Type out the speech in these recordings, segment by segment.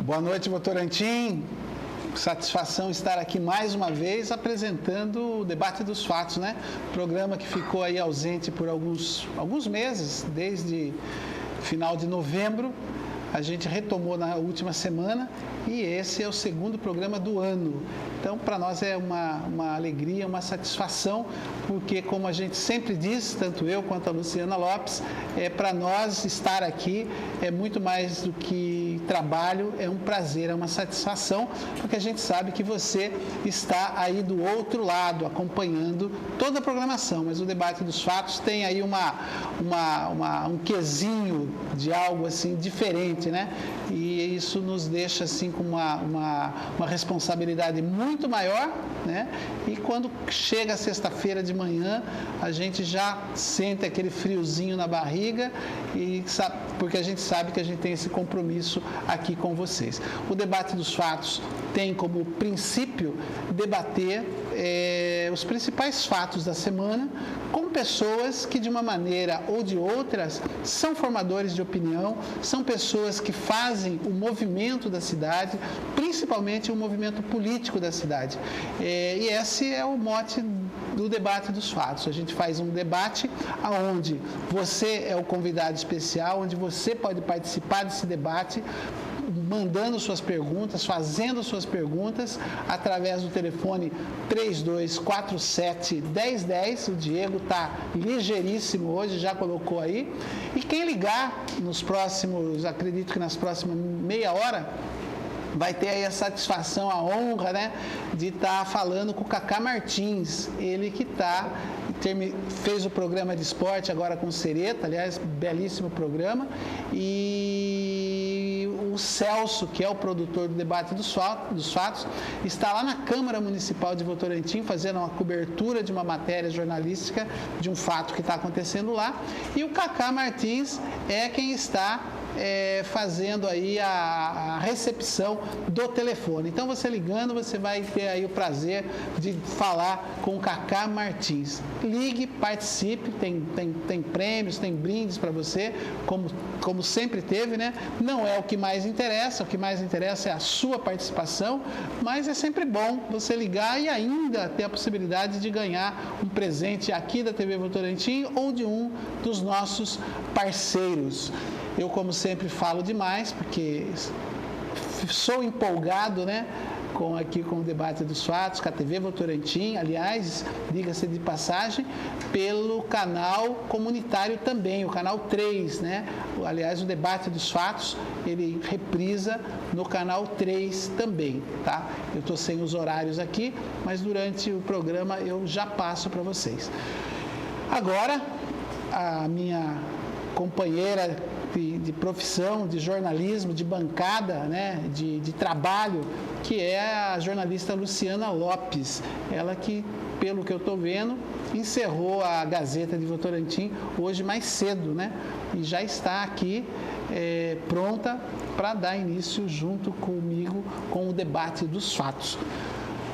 Boa noite, Votorantim. Satisfação estar aqui mais uma vez apresentando o Debate dos Fatos, né? Programa que ficou aí ausente por alguns meses, desde final de novembro. A gente retomou na última semana e esse é o segundo programa do ano. Então, para nós é uma alegria, uma satisfação, porque, como a gente sempre diz, tanto eu quanto a Luciana Lopes, para nós estar aqui é muito mais do que trabalho, é um prazer, é uma satisfação, porque a gente sabe que você está aí do outro lado, acompanhando toda a programação, mas o Debate dos Fatos tem aí um quesinho de algo assim diferente, né? E isso nos deixa assim com uma responsabilidade muito maior, né? E quando chega sexta-feira de manhã, a gente já sente aquele friozinho na barriga porque a gente sabe que a gente tem esse compromisso aqui com vocês. O Debate dos Fatos tem como princípio debater os principais fatos da semana com pessoas que, de uma maneira ou de outras, são formadores de opinião, são pessoas que fazem o movimento da cidade, principalmente o movimento político da cidade. E esse é o mote do Debate dos Fatos. A gente faz um debate onde você é o convidado especial, onde você pode participar desse debate, mandando suas perguntas, fazendo suas perguntas através do telefone 3247-1010. O Diego está ligeiríssimo hoje, já colocou aí. E quem ligar acredito que nas próximas meia hora, vai ter aí a satisfação, a honra, né, de estar falando com o Cacá Martins, ele que fez o programa de esporte agora com o Sereta, aliás, belíssimo programa, e o Celso, que é o produtor do Debate dos Fatos, está lá na Câmara Municipal de Votorantim fazendo uma cobertura de uma matéria jornalística de um fato que está acontecendo lá, e o Cacá Martins é quem está fazendo aí a recepção do telefone. Então, você ligando, você vai ter aí o prazer de falar com o Cacá Martins. Ligue, participe, tem prêmios, tem brindes para você, como sempre teve, né? Não é o que mais interessa, o que mais interessa é a sua participação, mas é sempre bom você ligar e ainda ter a possibilidade de ganhar um presente aqui da TV Votorantim ou de um dos nossos parceiros. Eu, como sempre, falo demais, porque sou empolgado, né, com o Debate dos Fatos, com a TV Votorantim, aliás, diga-se de passagem, pelo canal comunitário também, o canal 3, né? Aliás, o Debate dos Fatos, ele reprisa no canal 3 também, tá? Eu estou sem os horários aqui, mas durante o programa eu já passo para vocês. Agora, a minha companheira de profissão, de jornalismo, de bancada, né, de trabalho, que é a jornalista Luciana Lopes. Ela que, pelo que eu estou vendo, encerrou a Gazeta de Votorantim hoje mais cedo, né? E já está aqui pronta para dar início junto comigo com o Debate dos Fatos.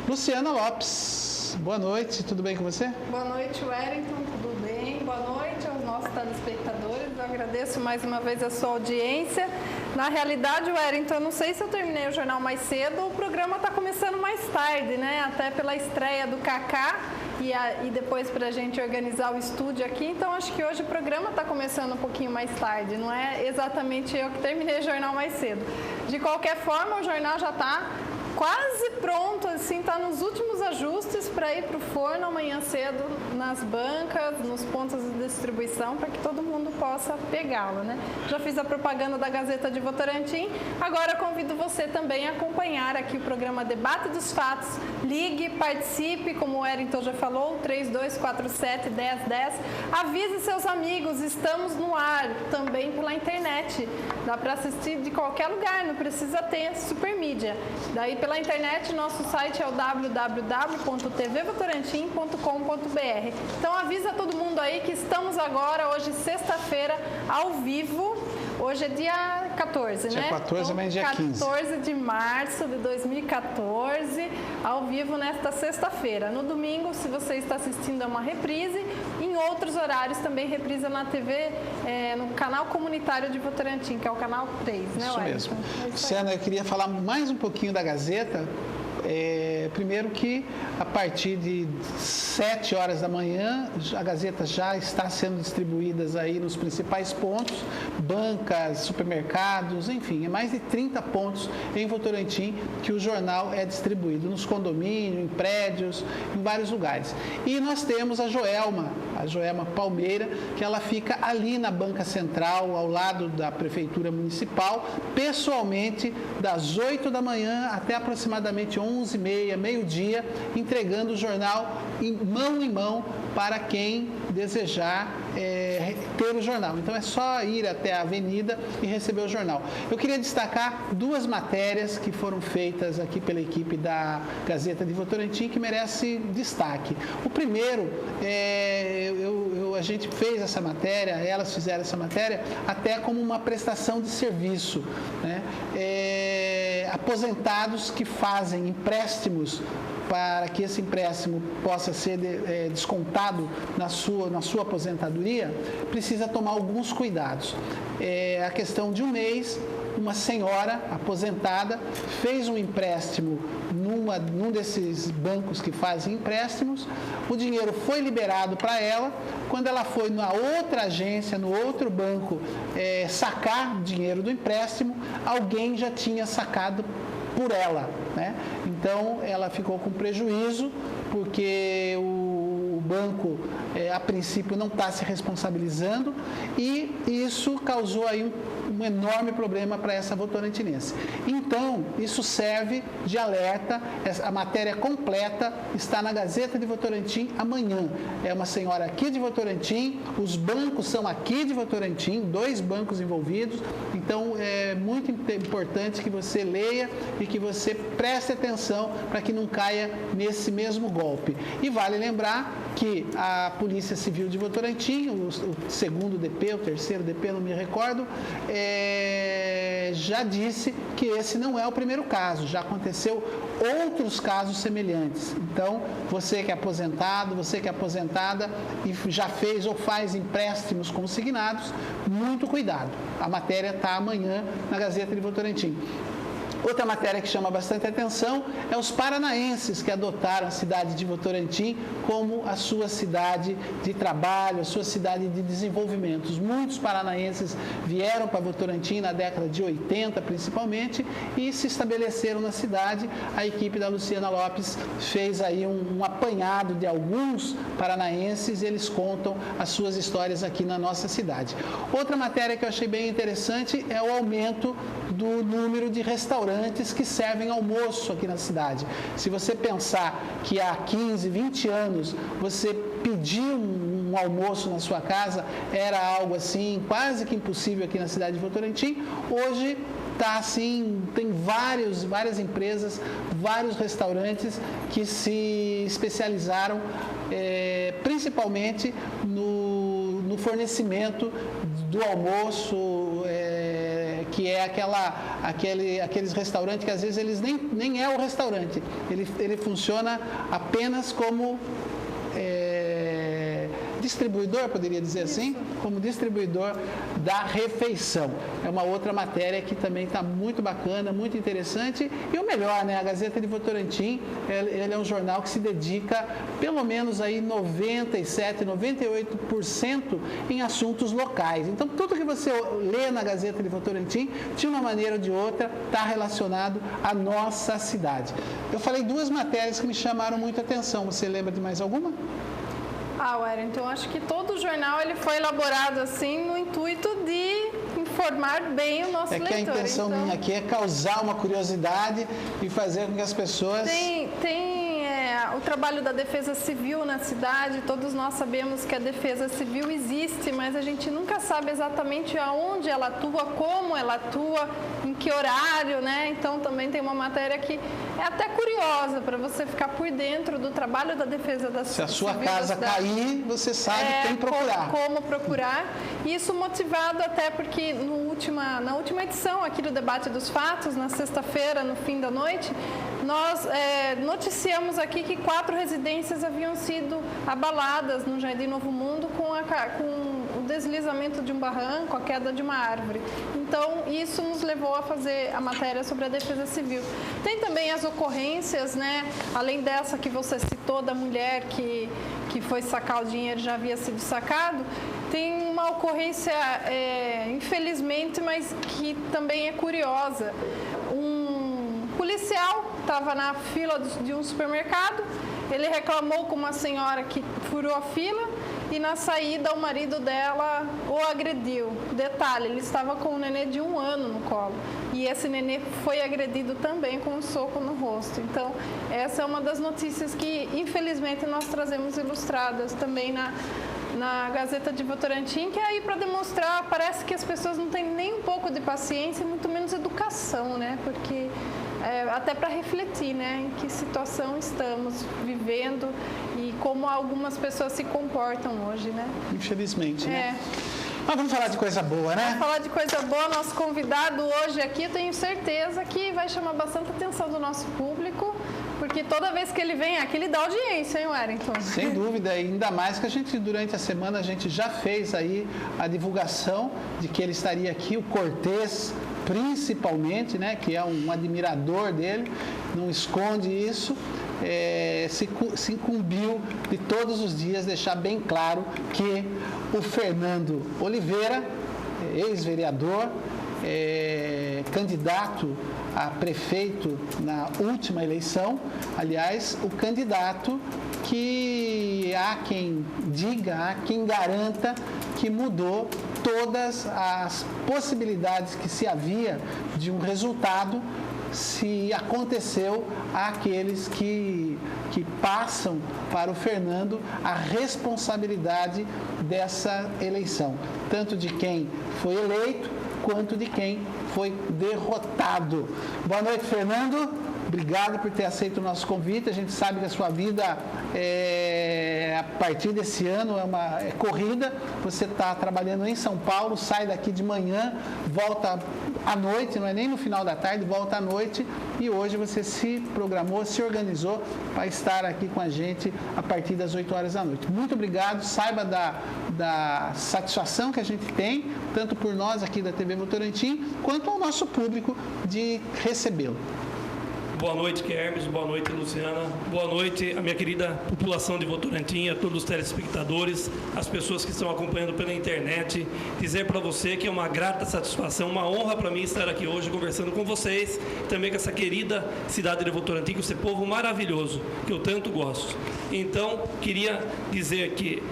Luciana Lopes, boa noite, tudo bem com você? Boa noite, Wellington, tudo bem? Boa noite aos nossos telespectadores. Eu agradeço mais uma vez a sua audiência. Na realidade, Wellington, eu não sei se eu terminei o jornal mais cedo, o programa está começando mais tarde, né? Até pela estreia do Cacá e depois para a gente organizar o estúdio aqui. Então, acho que hoje o programa está começando um pouquinho mais tarde. Não é exatamente eu que terminei o jornal mais cedo. De qualquer forma, o jornal já está quase pronto, assim, está nos últimos ajustes para ir para o forno amanhã cedo, nas bancas, nos pontos de distribuição, para que todo mundo possa pegá-lo, né? Já fiz a propaganda da Gazeta de Votorantim, agora convido você também a acompanhar aqui o programa Debate dos Fatos. Ligue, participe, como o Wellington já falou, 3247-1010. Avise seus amigos, estamos no ar, também pela internet. Dá para assistir de qualquer lugar, não precisa ter super mídia. Daí pela internet, nosso site é o www.tvvotorantim.com.br. Então avisa todo mundo aí que estamos agora, hoje sexta-feira, ao vivo. Hoje é dia 14, né? Dia 14, então, amanhã é dia 15. 14 de março de 2014, ao vivo nesta sexta-feira. No domingo, se você está assistindo a uma reprise, em outros horários também reprisa na TV, no canal comunitário de Votorantim, que é o canal 3, né, Isso mesmo. Luciana, eu queria falar mais um pouquinho da Gazeta. Primeiro que a partir de 7 horas da manhã a Gazeta já está sendo distribuída aí nos principais pontos, bancas, supermercados, enfim, é mais de 30 pontos em Votorantim que o jornal é distribuído, nos condomínios, em prédios, em vários lugares. E nós temos a Joelma Palmeira, que ela fica ali na banca central, ao lado da Prefeitura Municipal, pessoalmente, das 8 da manhã até aproximadamente 11h30, meio-dia, entregando o jornal em mão para quem desejar ter o jornal. Então é só ir até a avenida e receber o jornal. Eu queria destacar 2 matérias que foram feitas aqui pela equipe da Gazeta de Votorantim que merece destaque. O primeiro, a gente fez essa matéria, elas fizeram essa matéria até como uma prestação de serviço, né? Aposentados que fazem empréstimos para que esse empréstimo possa ser descontado na sua aposentadoria, precisa tomar alguns cuidados. A questão de um mês, uma senhora aposentada fez um empréstimo num desses bancos que fazem empréstimos, o dinheiro foi liberado para ela, quando ela foi na outra agência, no outro banco, sacar dinheiro do empréstimo, alguém já tinha sacado por ela, né? Então, ela ficou com prejuízo, porque o banco, a princípio, não está se responsabilizando, e isso causou aí um enorme problema para essa votorantinense. Então, isso serve de alerta, a matéria completa está na Gazeta de Votorantim amanhã. É uma senhora aqui de Votorantim, os bancos são aqui de Votorantim, 2 bancos envolvidos, então é muito importante que você leia e que você preste atenção para que não caia nesse mesmo golpe. E vale lembrar que a Polícia Civil de Votorantim, o 2º DP, o 3º DP, não me recordo, já disse que esse não é o primeiro caso, já aconteceu outros casos semelhantes. Então, você que é aposentado, você que é aposentada e já fez ou faz empréstimos consignados, muito cuidado. A matéria está amanhã na Gazeta de Votorantim. Outra matéria que chama bastante atenção é os paranaenses que adotaram a cidade de Votorantim como a sua cidade de trabalho, a sua cidade de desenvolvimento. Muitos paranaenses vieram para Votorantim na década de 80, principalmente, e se estabeleceram na cidade. A equipe da Luciana Lopes fez aí um apanhado de alguns paranaenses e eles contam as suas histórias aqui na nossa cidade. Outra matéria que eu achei bem interessante é o aumento do número de restaurantes que servem almoço aqui na cidade. Se você pensar que há 15, 20 anos você pedir um almoço na sua casa era algo assim quase que impossível aqui na cidade de Votorantim, hoje está assim, tem várias empresas, vários restaurantes que se especializaram principalmente no fornecimento do almoço, que é aqueles restaurantes que às vezes eles nem é o restaurante, ele funciona apenas como distribuidor, poderia dizer assim, como distribuidor da refeição. É uma outra matéria que também está muito bacana, muito interessante. E o melhor, né? A Gazeta de Votorantim, ele é um jornal que se dedica pelo menos aí 97%, 98% em assuntos locais. Então, tudo que você lê na Gazeta de Votorantim, de uma maneira ou de outra, está relacionado à nossa cidade. Eu falei 2 matérias que me chamaram muito a atenção. Você lembra de mais alguma? Wellington, acho que todo o jornal ele foi elaborado assim no intuito de informar bem o nosso leitor. Que a intenção minha aqui é causar uma curiosidade e fazer com que as pessoas... Tem o trabalho da Defesa Civil na cidade, todos nós sabemos que a Defesa Civil existe, mas a gente nunca sabe exatamente aonde ela atua, como ela atua, em que horário, né? Então também tem uma matéria que é até curiosa para você ficar por dentro do trabalho da Defesa da Civil. Se a sua casa cair, você sabe quem procurar. Como procurar. Isso motivado até porque na última edição aqui do Debate dos Fatos, na sexta-feira, no fim da noite, nós noticiamos aqui que 4 residências haviam sido abaladas no Jardim Novo Mundo com o deslizamento de um barranco, a queda de uma árvore. Então, isso nos levou a fazer a matéria sobre a Defesa Civil. Tem também as ocorrências, né? Além dessa que você citou, da mulher que foi sacar o dinheiro, já havia sido sacado, tem uma ocorrência, infelizmente, mas que também é curiosa. Um policial estava na fila de um supermercado, ele reclamou com uma senhora que furou a fila e na saída o marido dela o agrediu. Detalhe, ele estava com um nenê de 1 ano no colo e esse nenê foi agredido também com um soco no rosto. Então, essa é uma das notícias que, infelizmente, nós trazemos ilustradas também na Gazeta de Votorantim, que é aí para demonstrar, parece que as pessoas não têm nem um pouco de paciência, muito menos educação, né? Porque até para refletir, né, em que situação estamos vivendo e como algumas pessoas se comportam hoje, né? Infelizmente, né? Mas vamos falar de coisa boa, né? Vamos falar de coisa boa. Nosso convidado hoje aqui, eu tenho certeza que vai chamar bastante atenção do nosso público, porque toda vez que ele vem aqui, ele dá audiência, hein, Wellington? Sem dúvida, ainda mais que a gente, durante a semana, a gente já fez aí a divulgação de que ele estaria aqui, o Cortez, principalmente, né, que é um admirador dele, não esconde isso, se incumbiu de todos os dias deixar bem claro que o Fernando Oliveira, ex-vereador, candidato a prefeito na última eleição, aliás, o candidato que há quem diga, há quem garanta que mudou todas as possibilidades que se havia de um resultado se aconteceu àqueles que passam para o Fernando a responsabilidade dessa eleição, tanto de quem foi eleito quanto de quem foi derrotado. Boa noite, Fernando. Obrigado por ter aceito o nosso convite. A gente sabe que a sua vida, a partir desse ano, é corrida. Você está trabalhando em São Paulo, sai daqui de manhã, volta à noite, não é nem no final da tarde, volta à noite. E hoje você se programou, se organizou para estar aqui com a gente a partir das 8 horas da noite. Muito obrigado. Saiba da satisfação que a gente tem, tanto por nós aqui da TV Votorantim, quanto ao nosso público de recebê-lo. Boa noite, Hermes. Boa noite, Luciana. Boa noite, a minha querida população de Votorantim, a todos os telespectadores, as pessoas que estão acompanhando pela internet. Dizer para você que é uma grata satisfação, uma honra para mim estar aqui hoje conversando com vocês, também com essa querida cidade de Votorantim, com esse povo maravilhoso, que eu tanto gosto. Então, queria dizer que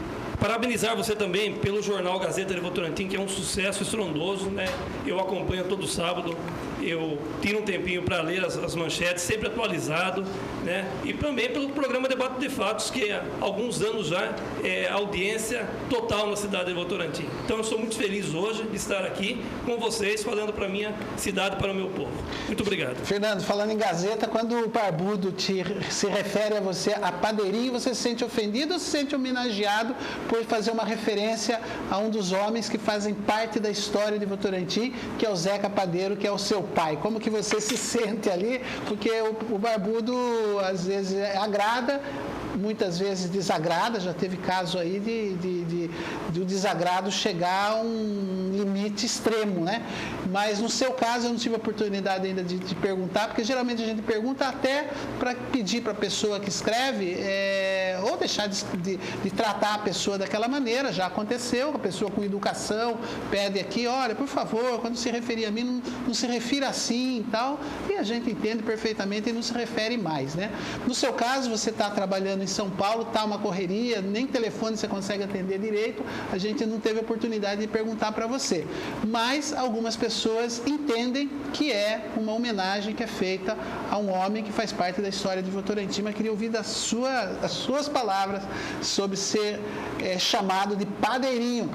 parabenizar você também pelo jornal Gazeta de Votorantim, que é um sucesso estrondoso, né? Eu acompanho todo sábado, eu tiro um tempinho para ler as manchetes, sempre atualizado, né? E também pelo programa Debate de Fatos, que há alguns anos já é audiência total na cidade de Votorantim. Então, eu sou muito feliz hoje de estar aqui com vocês, falando para a minha cidade, para o meu povo. Muito obrigado. Fernando, falando em Gazeta, quando o Barbudo se refere a você, a Padeirinho, você se sente ofendido ou se sente homenageado por fazer uma referência a um dos homens que fazem parte da história de Votorantim, que é o Zeca Padeiro, que é o seu pai? Como que você se sente ali? Porque o Barbudo, às vezes, agrada, muitas vezes desagrada, já teve caso aí de o desagrado chegar a um limite extremo, né? Mas no seu caso eu não tive a oportunidade ainda de perguntar, porque geralmente a gente pergunta até para pedir para a pessoa que escreve ou deixar de tratar a pessoa daquela maneira. Já aconteceu, a pessoa com educação pede aqui, olha, por favor, quando se referir a mim, não se refira assim e tal, e a gente entende perfeitamente e não se refere mais, né? No seu caso, você está trabalhando em São Paulo, está uma correria, nem telefone você consegue atender direito, a gente não teve oportunidade de perguntar para você. Mas algumas pessoas entendem que é uma homenagem que é feita a um homem que faz parte da história de Votorantim. Mas queria ouvir as suas palavras sobre ser chamado de Padeirinho.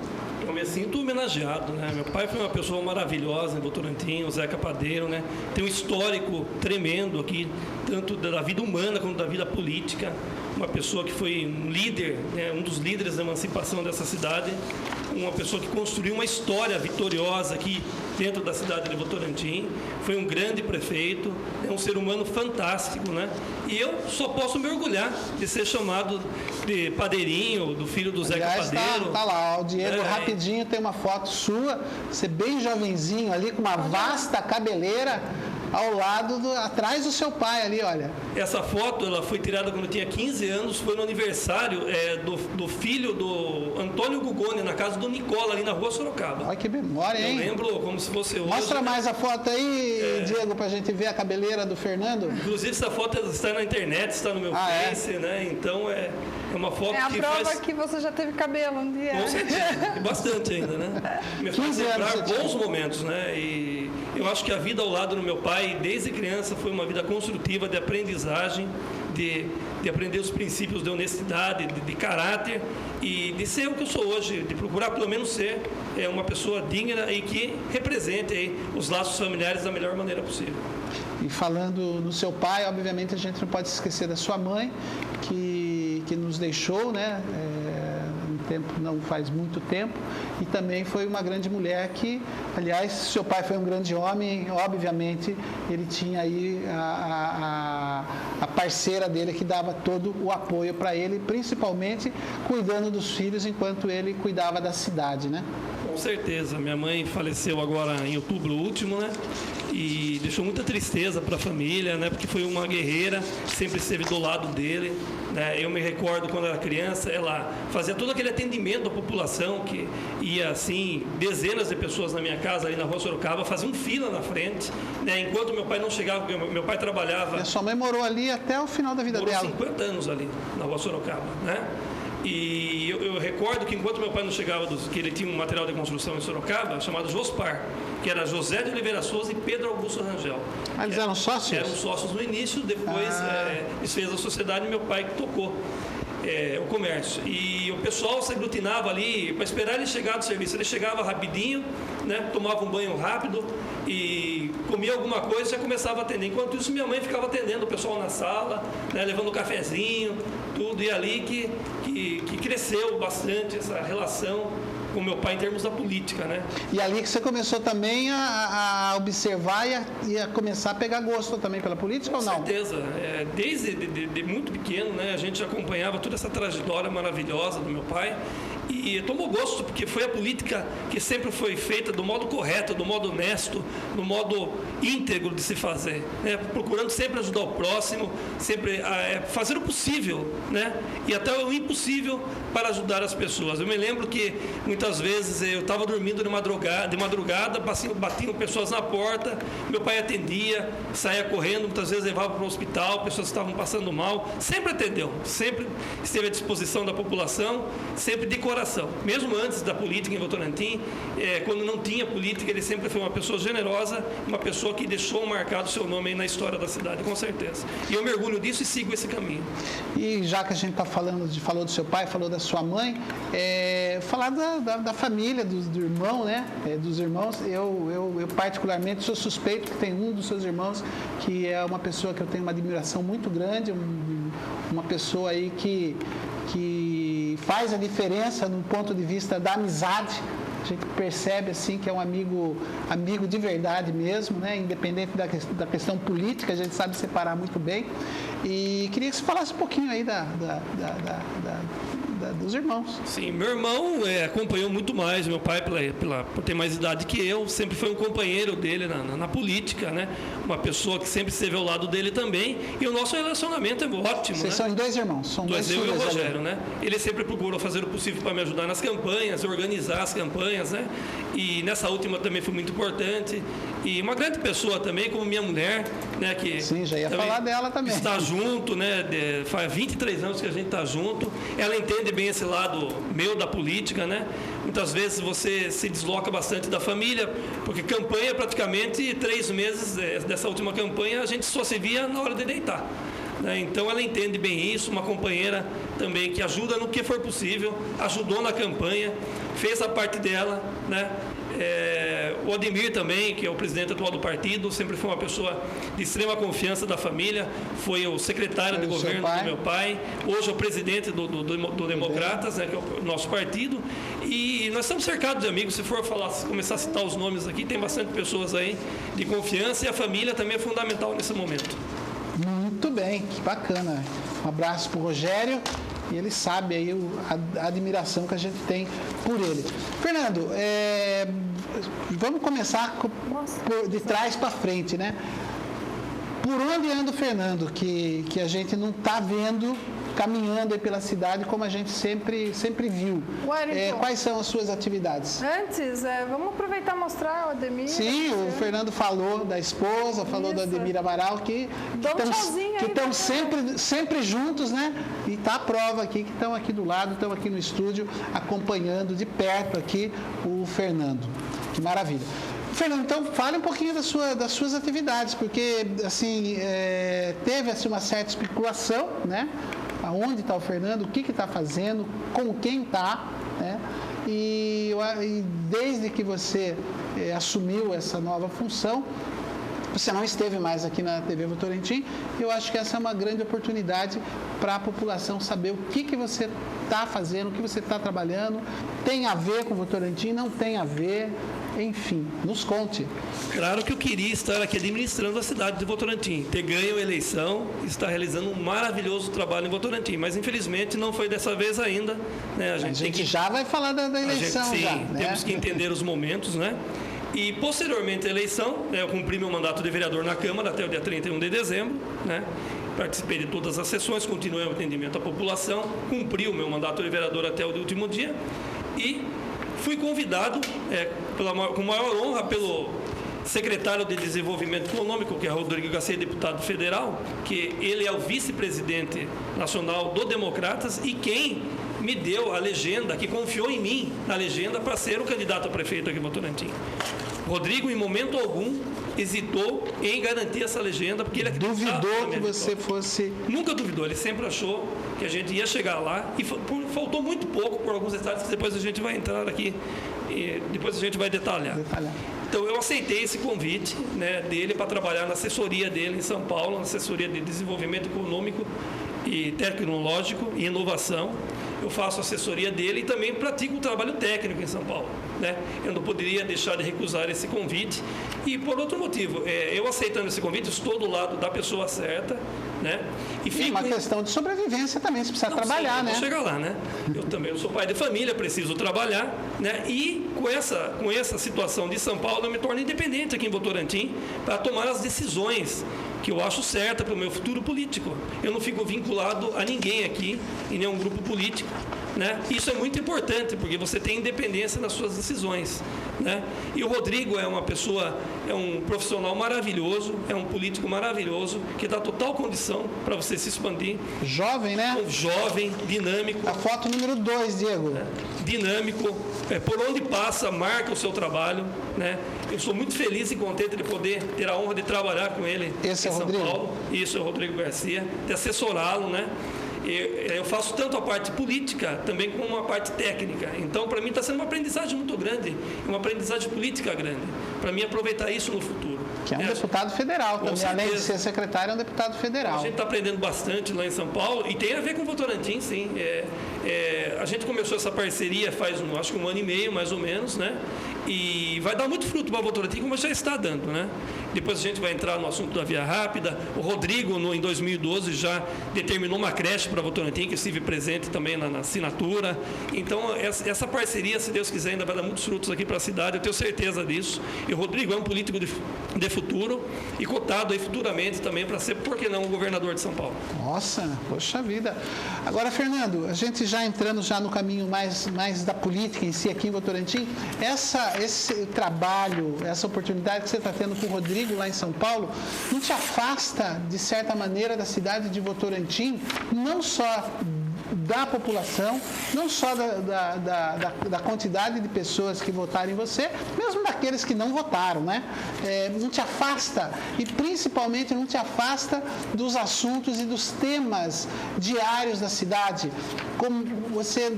Eu me sinto homenageado, né? Meu pai foi uma pessoa maravilhosa em Votorantim, o Zeca Padeiro, né? Tem um histórico tremendo aqui, tanto da vida humana quanto da vida política. uma pessoa que foi um líder, né, um dos líderes da emancipação dessa cidade, uma pessoa que construiu uma história vitoriosa aqui dentro da cidade de Votorantim, foi um grande prefeito, é um ser humano fantástico, né? E eu só posso me orgulhar de ser chamado de padeirinho, do filho do Zeca Padeiro. Tá lá, o Diego, rapidinho, tem uma foto sua, você bem jovenzinho ali, com uma vasta cabeleira, ao lado, atrás do seu pai ali, olha. Essa foto, ela foi tirada quando eu tinha 15 anos, foi no aniversário do filho do Antônio Gugoni, na casa do Nicola, ali na rua Sorocaba. Olha que memória, hein? Eu lembro como se fosse hoje. Mostra mais a foto aí, Diego, pra gente ver a cabeleira do Fernando. Inclusive, essa foto está na internet, está no meu Face, né? Então, é uma foto que É a prova que você já teve cabelo um dia. Com certeza, bastante ainda, né? Me faz lembrar bons momentos, né? E eu acho que a vida ao lado do meu pai, desde criança, foi uma vida construtiva, de aprendizagem, de aprender os princípios de honestidade, de caráter e de ser o que eu sou hoje, de procurar pelo menos ser uma pessoa digna e que represente aí os laços familiares da melhor maneira possível. E falando no seu pai, obviamente a gente não pode esquecer da sua mãe, que nos deixou, né? Não faz muito tempo, e também foi uma grande mulher que, aliás, seu pai foi um grande homem, obviamente ele tinha aí a parceira dele que dava todo o apoio para ele, principalmente cuidando dos filhos enquanto ele cuidava da cidade, né? Com certeza, minha mãe faleceu agora em outubro último, né? E deixou muita tristeza para a família, né? Porque foi uma guerreira, sempre esteve do lado dele, né? Eu me recordo quando era criança, ela fazia todo aquele atendimento à população, que ia assim, dezenas de pessoas na minha casa, ali na rua Sorocaba, faziam fila na frente, né? Enquanto meu pai não chegava, meu pai trabalhava. E a sua mãe morou ali até o final da vida dela. Morou 50 anos ali, na rua Sorocaba, né? E eu recordo que enquanto meu pai não chegava, que ele tinha um material de construção em Sorocaba, chamado Jospar, que era José de Oliveira Souza e Pedro Augusto Rangel. Ah, eles eram sócios? Eram sócios no início, depois desfez a sociedade e meu pai que tocou o comércio. E o pessoal se aglutinava ali para esperar ele chegar do serviço. Ele chegava rapidinho, né, tomava um banho rápido e comia alguma coisa e já começava a atender. Enquanto isso, minha mãe ficava atendendo o pessoal na sala, né, levando cafezinho, tudo. E ali que cresceu bastante essa relação com meu pai em termos da política, né? E ali que você começou também a observar e a começar a pegar gosto também pela política, ou não? Com certeza. Desde de muito pequeno, né, a gente acompanhava toda essa trajetória maravilhosa do meu pai e tomou gosto, porque foi a política que sempre foi feita do modo correto, do modo honesto, do modo íntegro de se fazer, né? Procurando sempre ajudar o próximo, sempre fazer o possível, né? E até o impossível para ajudar as pessoas. Eu me lembro que muitas vezes eu estava dormindo de madrugada, batiam pessoas na porta, meu pai atendia, saía correndo, muitas vezes levava para o hospital, pessoas que estavam passando mal, sempre atendeu, sempre esteve à disposição da população, sempre de coração. Mesmo antes da política em Votorantim, quando não tinha política, ele sempre foi uma pessoa generosa, uma pessoa que deixou marcado o seu nome aí na história da cidade, com certeza. E eu me orgulho disso e sigo esse caminho. E já que a gente falou do seu pai, falou da sua mãe, falar da família, do irmão, né? Dos irmãos, eu particularmente sou suspeito que tem um dos seus irmãos que é uma pessoa que eu tenho uma admiração muito grande, uma pessoa aí que faz a diferença no ponto de vista da amizade. A gente percebe assim que é um amigo de verdade mesmo, né? Independente da questão política, a gente sabe separar muito bem. E queria que você falasse um pouquinho aí dos irmãos. Sim, meu irmão acompanhou muito mais meu pai por ter mais idade que eu, sempre foi um companheiro dele na política, né? Uma pessoa que sempre esteve ao lado dele também, e o nosso relacionamento é ótimo. Vocês são dois irmãos? São dois eu filhos, e o Rogério, né? Ele sempre procurou fazer o possível para me ajudar nas campanhas, organizar as campanhas, né? E nessa última também foi muito importante. E uma grande pessoa também, como minha mulher, né? Que sim, já ia falar dela também. Está junto, né? Faz 23 anos que a gente está junto. Ela entende bem esse lado meu da política, né? Muitas vezes você se desloca bastante da família, porque campanha praticamente 3 meses dessa última campanha a gente só se via na hora de deitar. né? Então ela entende bem isso, uma companheira também que ajuda no que for possível, ajudou na campanha, fez a parte dela, né? O Ademir também, que é o presidente atual do partido, sempre foi uma pessoa de extrema confiança da família, foi o secretário de governo do meu pai, hoje é o presidente do Democratas, né, que é o nosso partido, e nós estamos cercados de amigos. Se for começar a citar os nomes aqui, tem bastante pessoas aí de confiança, e a família também é fundamental nesse momento. Muito bem, que bacana. Um abraço para o Rogério. E ele sabe aí a admiração que a gente tem por ele. Fernando, vamos começar de trás para frente, né? Por onde anda o Fernando, que a gente não está vendo caminhando aí pela cidade como a gente sempre viu? Quais são as suas atividades? Antes, vamos aproveitar e mostrar o Ademir. Sim, o Fernando falou da esposa, falou do Ademir Amaral, que estão sempre juntos, né? E está a prova aqui, que estão aqui do lado, estão aqui no estúdio, acompanhando de perto aqui o Fernando. Que maravilha. Fernando, então fale um pouquinho das suas atividades, porque assim, teve assim, uma certa especulação, né? Aonde está o Fernando, o que está fazendo, com quem está, né? E desde que você assumiu essa nova função, você não esteve mais aqui na TV Votorantim, eu acho que essa é uma grande oportunidade para a população saber o que você está fazendo, o que você está trabalhando, tem a ver com Votorantim, não tem a ver, enfim, nos conte. Claro que eu queria estar aqui administrando a cidade de Votorantim, ter ganho a eleição, estar realizando um maravilhoso trabalho em Votorantim, mas infelizmente não foi dessa vez ainda, né? A gente já vai falar da eleição. Sim, já, né? Temos que entender os momentos, né? E, posteriormente à eleição, eu cumpri meu mandato de vereador na Câmara até o dia 31 de dezembro, né? Participei de todas as sessões, continuei o atendimento à população, cumpri o meu mandato de vereador até o último dia e fui convidado, com maior honra, pelo secretário de Desenvolvimento Econômico, que é Rodrigo Garcia, deputado federal, que ele é o vice-presidente nacional do Democratas e quem me deu a legenda, que confiou em mim na legenda para ser o candidato a prefeito aqui em Votorantim. Rodrigo, em momento algum, hesitou em garantir essa legenda, porque ele duvidou que você fosse... Nunca duvidou, ele sempre achou que a gente ia chegar lá e faltou muito pouco por alguns detalhes que depois a gente vai entrar aqui e depois a gente vai detalhar. Então, eu aceitei esse convite, né, dele para trabalhar na assessoria dele em São Paulo, na assessoria de desenvolvimento econômico e tecnológico e inovação. Eu faço assessoria dele e também pratico o trabalho técnico em São Paulo, né? Eu não poderia deixar de recusar esse convite. E por outro motivo, eu aceitando esse convite, estou do lado da pessoa certa, né? E uma questão de sobrevivência também, você precisa trabalhar, sim, né? Vou chegar lá, né? Eu também sou pai de família, preciso trabalhar, né? E com essa situação de São Paulo, eu me torno independente aqui em Votorantim para tomar as decisões que eu acho certa para o meu futuro político. Eu não fico vinculado a ninguém aqui, em nenhum grupo político, né? Isso é muito importante, porque você tem independência nas suas decisões, né? E o Rodrigo é uma pessoa, é um profissional maravilhoso, é um político maravilhoso, que dá total condição para você se expandir. Jovem, né? Jovem, dinâmico. A foto número 2, Diego. Né? Dinâmico, por onde passa, marca o seu trabalho, né? Eu sou muito feliz e contente de poder ter a honra de trabalhar com ele em São Paulo. Isso é o Rodrigo Garcia, de assessorá-lo, né? Eu faço tanto a parte política também como a parte técnica. Então, para mim, está sendo uma aprendizagem muito grande, uma aprendizagem política grande, para mim aproveitar isso no futuro. Que é um deputado federal também, além de ser secretário, é um deputado federal. A gente está aprendendo bastante lá em São Paulo e tem a ver com Votorantim, sim. A gente começou essa parceria faz, acho que 1 ano e meio, mais ou menos, né? E vai dar muito fruto para Votorantim, como já está dando, né? Depois a gente vai entrar no assunto da Via Rápida. O Rodrigo, em 2012, já determinou uma creche para Votorantim, que eu estive presente também na assinatura. Então, essa parceria, se Deus quiser, ainda vai dar muitos frutos aqui para a cidade, eu tenho certeza disso. E o Rodrigo é um político de futuro e cotado aí futuramente também para ser, por que não, o governador de São Paulo. Nossa, poxa vida. Agora, Fernando, a gente já entrando no caminho mais da política em si aqui em Votorantim, esse trabalho, essa oportunidade que você está tendo com o Rodrigo lá em São Paulo, não te afasta, de certa maneira, da cidade de Votorantim, não só da população, não só da quantidade de pessoas que votaram em você, mesmo daqueles que não votaram, né? Não te afasta e principalmente não te afasta dos assuntos e dos temas diários da cidade. Como você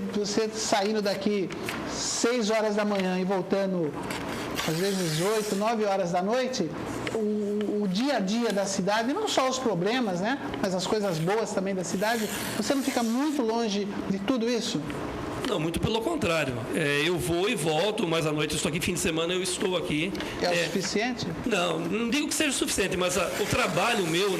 saindo daqui 6 horas da manhã e voltando às vezes 8, 9 horas da noite, o dia a dia da cidade, não só os problemas, né, mas as coisas boas também da cidade, você não fica muito longe de tudo isso? Não, muito pelo contrário. Eu vou e volto, mas à noite eu estou aqui, fim de semana eu estou aqui. É o suficiente? Não digo que seja suficiente, mas o trabalho meu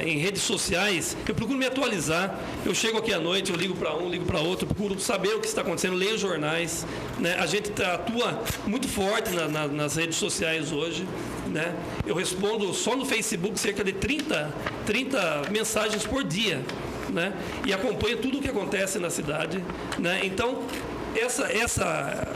em redes sociais, eu procuro me atualizar. Eu chego aqui à noite, eu ligo para um, ligo para outro, procuro saber o que está acontecendo, leio jornais. Né? A gente atua muito forte nas redes sociais hoje. Né? Eu respondo só no Facebook cerca de 30 mensagens por dia. Né? E acompanha tudo o que acontece na cidade. Né? Então, essa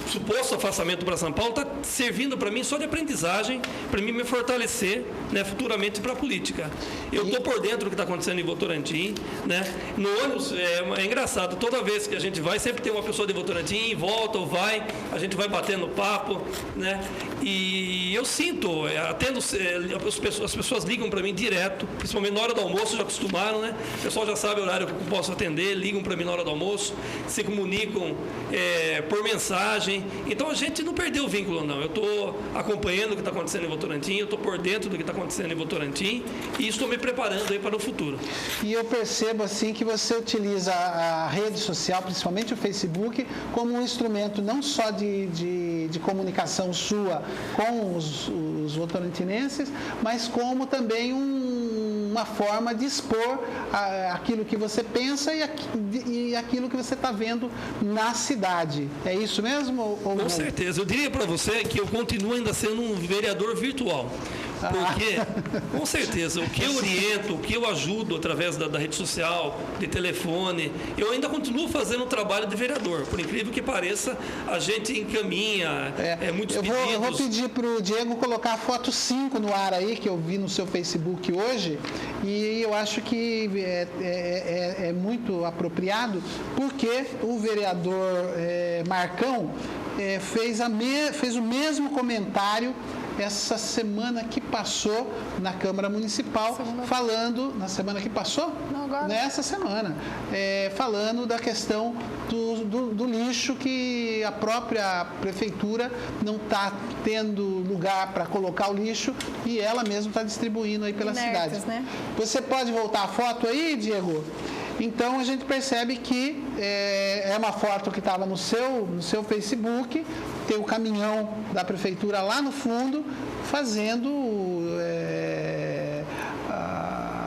suposto afastamento para São Paulo está servindo para mim só de aprendizagem, para mim me fortalecer, né, futuramente para a política. Eu estou por dentro do que está acontecendo em Votorantim, né? No ônibus é engraçado, toda vez que a gente vai, sempre tem uma pessoa de Votorantim, volta ou vai, a gente vai batendo papo, né? E eu sinto, as pessoas ligam para mim direto, principalmente na hora do almoço, já acostumaram, né? O pessoal já sabe o horário que eu posso atender, ligam para mim na hora do almoço, se comunicam por mensagem. Então a gente não perdeu o vínculo, não. Eu estou acompanhando o que está acontecendo em Votorantim, eu estou por dentro do que está acontecendo em Votorantim e estou me preparando aí para o futuro. E eu percebo assim que você utiliza a rede social, principalmente o Facebook, como um instrumento não só de comunicação sua com os votorantinenses, mas como também uma forma de expor aquilo que você pensa e aquilo que você está vendo na cidade. É isso mesmo? Com certeza. Eu diria para você que eu continuo ainda sendo um vereador virtual. Porque, com certeza, o que eu oriento, o que eu ajudo através da rede social, de telefone, eu ainda continuo fazendo o trabalho de vereador. Por incrível que pareça, a gente encaminha muitos pedidos. Eu vou pedir para o Diego colocar a foto 5 no ar aí, que eu vi no seu Facebook hoje, e eu acho que é muito apropriado, porque o vereador Marcão fez o mesmo comentário essa semana que passou na Câmara Municipal, na semana que passou? Não, agora. Nessa semana, falando da questão do lixo, que a própria prefeitura não está tendo lugar para colocar o lixo e ela mesma está distribuindo aí pela cidade. Né? Você pode voltar a foto aí, Diego? Então a gente percebe que é uma foto que estava no seu Facebook, tem o caminhão da prefeitura lá no fundo, fazendo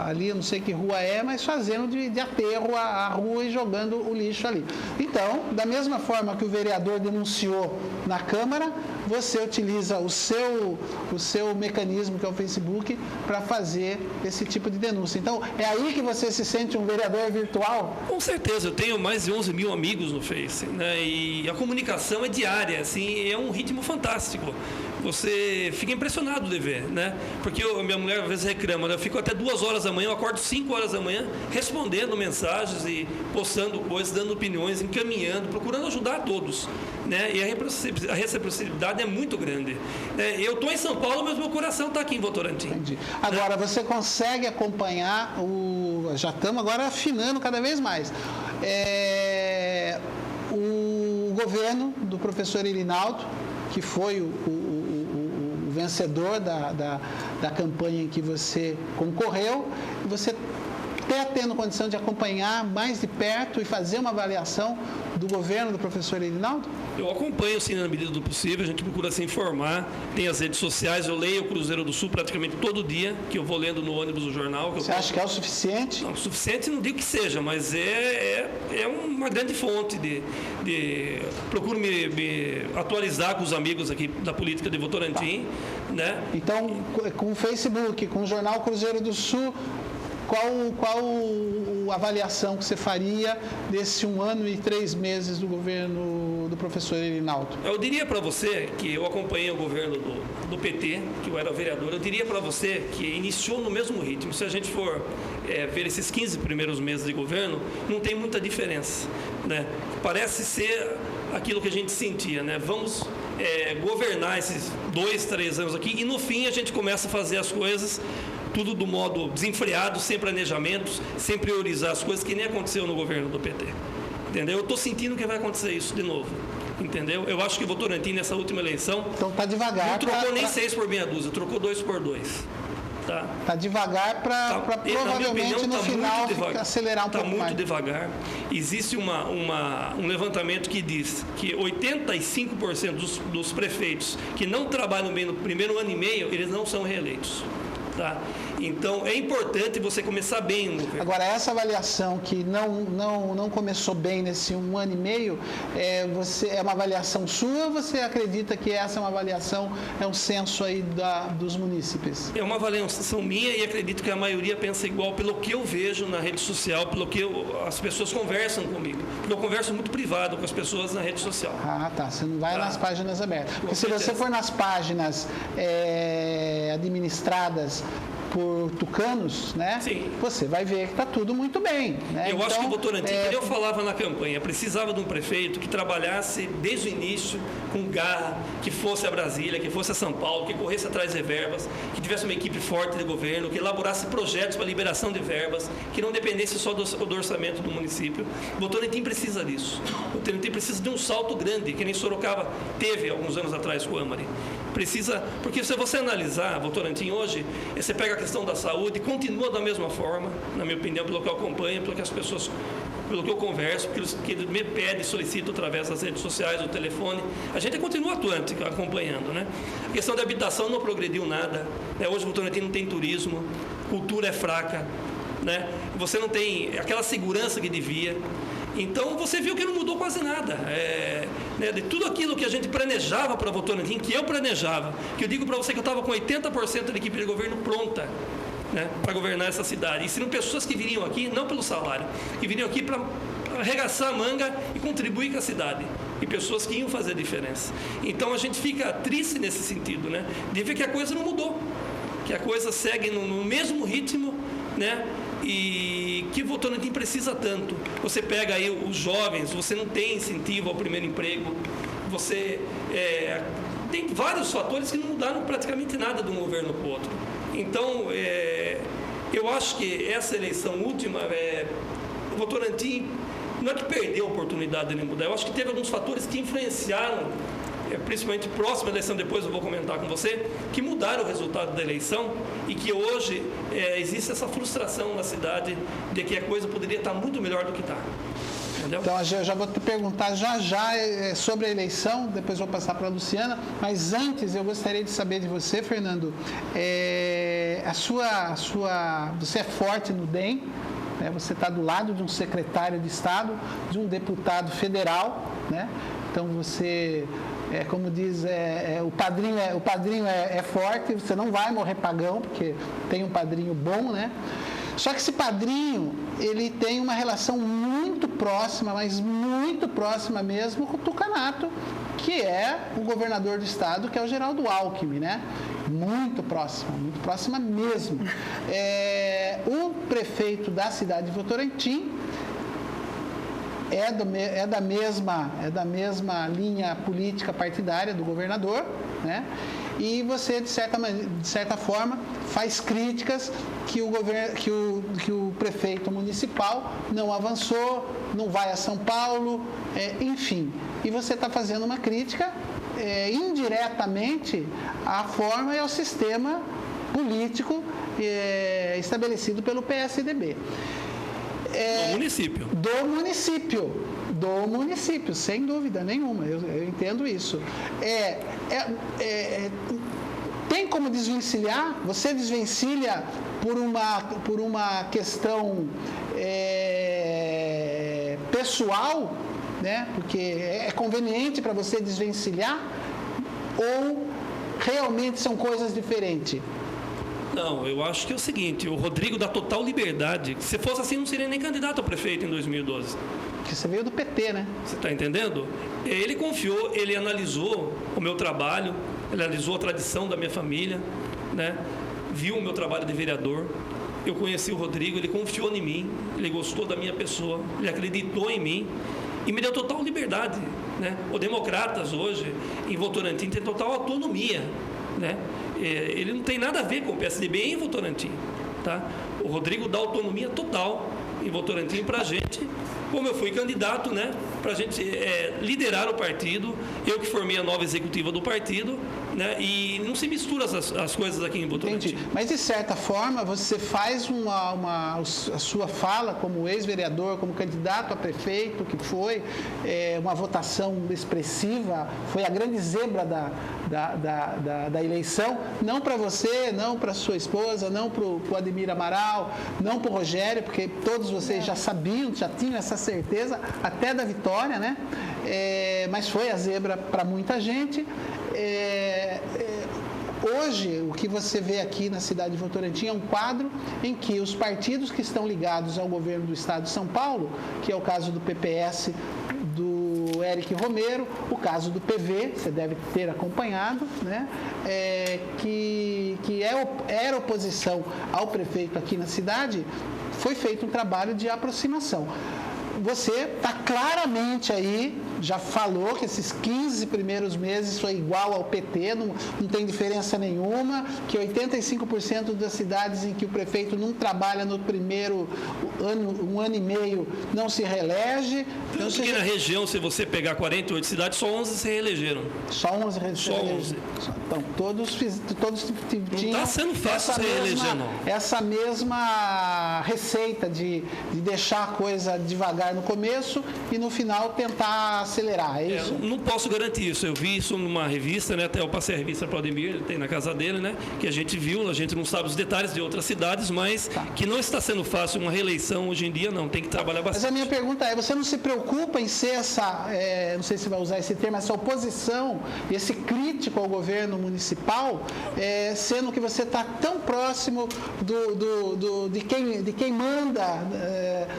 ali, eu não sei que rua mas fazendo de aterro a rua e jogando o lixo ali. Então, da mesma forma que o vereador denunciou na Câmara, você utiliza o seu mecanismo, que é o Facebook, para fazer esse tipo de denúncia. Então, é aí que você se sente um vereador virtual? Com certeza, eu tenho mais de 11 mil amigos no Face, né? E a comunicação é diária, assim, é um ritmo fantástico. Você fica impressionado de ver, né? Porque minha mulher às vezes reclama, né? Eu fico até 2 horas da manhã, eu acordo 5 horas da manhã, respondendo mensagens e postando coisas, dando opiniões, encaminhando, procurando ajudar a todos, né? E a reciprocidade é muito grande. Eu estou em São Paulo, mas meu coração está aqui em Votorantim. Entendi. Agora, você consegue acompanhar já estamos agora afinando cada vez mais. O governo do professor Irinaldo, que foi o vencedor da campanha em que você concorreu, você está tendo condição de acompanhar mais de perto e fazer uma avaliação do governo do professor Irinaldo? Eu acompanho, sim, na medida do possível, a gente procura se informar, tem as redes sociais, eu leio o Cruzeiro do Sul praticamente todo dia, que eu vou lendo no ônibus do jornal. Você acha que é o suficiente? Não, o suficiente não digo que seja, mas é uma grande fonte procuro me atualizar com os amigos aqui da política de Votorantim, né? Então, com o Facebook, com o jornal Cruzeiro do Sul, qual a avaliação que você faria desse 1 ano e 3 meses do governo do professor Irinaldo? Eu diria para você que eu acompanhei o governo do PT, que eu era vereador, eu diria para você que iniciou no mesmo ritmo. Se a gente for ver esses 15 primeiros meses de governo, não tem muita diferença, né? Parece ser aquilo que a gente sentia, né? Vamos governar esses 2, 3 anos aqui e no fim a gente começa a fazer as coisas tudo do modo desenfreado, sem planejamentos, sem priorizar as coisas, que nem aconteceu no governo do PT. Entendeu? Eu estou sentindo que vai acontecer isso de novo. Entendeu? Eu acho que o Votorantim, nessa última eleição, então tá devagar. Não trocou nem 6 por meia dúzia, trocou 2 por 2. Tá devagar para provavelmente opinião, no final acelerar um pouco mais. Está muito devagar. Existe um levantamento que diz que 85% dos prefeitos que não trabalham bem no primeiro ano e meio, eles não são reeleitos. Tá? Então, é importante você começar bem no governo. Agora, essa avaliação que não começou bem nesse 1 ano e meio, é uma avaliação sua ou você acredita que essa é uma avaliação, é um censo aí dos munícipes? É uma avaliação minha e acredito que a maioria pensa igual pelo que eu vejo na rede social, pelo que as pessoas conversam comigo. Porque eu converso muito privado com as pessoas na rede social. Ah, tá. Você não vai nas páginas abertas. Porque se você for nas páginas administradas por tucanos, né? Sim. Você vai ver que está tudo muito bem. Né? Eu acho que o Votorantim, quando eu falava na campanha, precisava de um prefeito que trabalhasse desde o início com garra, que fosse a Brasília, que fosse a São Paulo, que corresse atrás de verbas, que tivesse uma equipe forte de governo, que elaborasse projetos para liberação de verbas, que não dependesse só do orçamento do município. O Votorantim precisa disso. O Votorantim precisa de um salto grande, que nem Sorocaba teve alguns anos atrás com o Amari. Precisa, porque se você analisar Votorantim hoje, você pega a questão da saúde, continua da mesma forma, na minha opinião, pelo que eu acompanho, pelo que as pessoas, pelo que eu converso, pelo que eles me pedem, solicitam através das redes sociais, do telefone, a gente continua atuante, acompanhando, né? A questão da habitação não progrediu nada, né? Hoje Votorantim não tem turismo, cultura é fraca, né? Você não tem aquela segurança que devia. Então, você viu que não mudou quase nada. Né, de tudo aquilo que a gente planejava para Votorantim, que eu planejava, que eu digo para você que eu estava com 80% da equipe de governo pronta, né, para governar essa cidade. E seriam pessoas que viriam aqui, não pelo salário, que viriam aqui para arregaçar a manga e contribuir com a cidade. E pessoas que iam fazer a diferença. Então, a gente fica triste nesse sentido, né, de ver que a coisa não mudou, que a coisa segue no mesmo ritmo, né? E que Votorantim precisa tanto. Você pega aí os jovens, você não tem incentivo ao primeiro emprego, você tem vários fatores que não mudaram praticamente nada de um governo para o outro. Então, eu acho que essa eleição última, o Votorantim não é que perdeu a oportunidade de mudar, eu acho que teve alguns fatores que influenciaram, principalmente próxima eleição, depois eu vou comentar com você, que mudaram o resultado da eleição e que hoje existe essa frustração na cidade de que a coisa poderia estar muito melhor do que está. Entendeu? Então, eu já vou te perguntar já sobre a eleição, depois vou passar para a Luciana, mas antes eu gostaria de saber de você, Fernando, você é forte no DEM, né? Você está do lado de um secretário de Estado, de um deputado federal, né? Então você... como diz, o padrinho é forte, você não vai morrer pagão, porque tem um padrinho bom, né? Só que esse padrinho, ele tem uma relação muito próxima, mas muito próxima mesmo com o Tucanato, que é o governador do estado, que é o Geraldo Alckmin, né? Muito próxima mesmo. O prefeito da cidade de Votorantim é da mesma linha política partidária do governador, né? E você, de certa forma, faz críticas que o prefeito municipal não avançou, não vai a São Paulo, enfim. E você está fazendo uma crítica indiretamente à forma e ao sistema político estabelecido pelo PSDB. Do município, sem dúvida nenhuma, eu entendo isso. Tem como desvencilhar? Você desvencilha por uma questão pessoal, né? Porque é conveniente para você desvencilhar, ou realmente são coisas diferentes? Não, eu acho que é o seguinte, o Rodrigo dá total liberdade. Se fosse assim, não seria nem candidato a prefeito em 2012. Que você veio do PT, né? Você está entendendo? Ele confiou, ele analisou o meu trabalho, ele analisou a tradição da minha família, né? Viu o meu trabalho de vereador. Eu conheci o Rodrigo, ele confiou em mim, ele gostou da minha pessoa, ele acreditou em mim e me deu total liberdade, né? O Democratas hoje, em Votorantim, tem total autonomia, né? Ele não tem nada a ver com o PSDB em Votorantim, tá? O Rodrigo dá autonomia total em Votorantim para a gente, como eu fui candidato, né? Para a gente liderar o partido, eu que formei a nova executiva do partido, né? E não se mistura as coisas aqui em Votorantim. Entendi. Mas, de certa forma, você faz a sua fala como ex-vereador, como candidato a prefeito, que foi uma votação expressiva, foi a grande zebra da eleição, não para você, não para sua esposa, não para o Ademir Amaral, não para o Rogério, porque todos vocês já sabiam, já tinham essa certeza, até da vitória, né? Mas foi a zebra para muita gente. Hoje, o que você vê aqui na cidade de Votorantim é um quadro em que os partidos que estão ligados ao governo do Estado de São Paulo, que é o caso do PPS, do Éric Romero, o caso do PV, você deve ter acompanhado, né? Era oposição ao prefeito aqui na cidade, foi feito um trabalho de aproximação. Você está claramente aí, já falou que esses 15 primeiros meses foi igual ao PT, não tem diferença nenhuma, que 85% das cidades em que o prefeito não trabalha no primeiro ano, 1 ano e meio, não se reelege. Tanto que na região, se você pegar 48 cidades, só 11 se reelegeram. Só 11 se Só 11. Então, todos tinham... Não está sendo fácil se reeleger, não. Essa mesma receita de deixar a coisa devagar no começo e no final tentar acelerar, é isso? Não posso garantir isso. Eu vi isso numa revista, né? Até eu passei a revista para o Ademir, ele tem na casa dele, né? Que a gente viu, a gente não sabe os detalhes de outras cidades, mas que não está sendo fácil uma reeleição hoje em dia, não. Tem que trabalhar bastante. Mas a minha pergunta é, você não se preocupa em ser essa, não sei se vai usar esse termo, essa oposição, esse crítico ao governo municipal, sendo que você está tão próximo de quem manda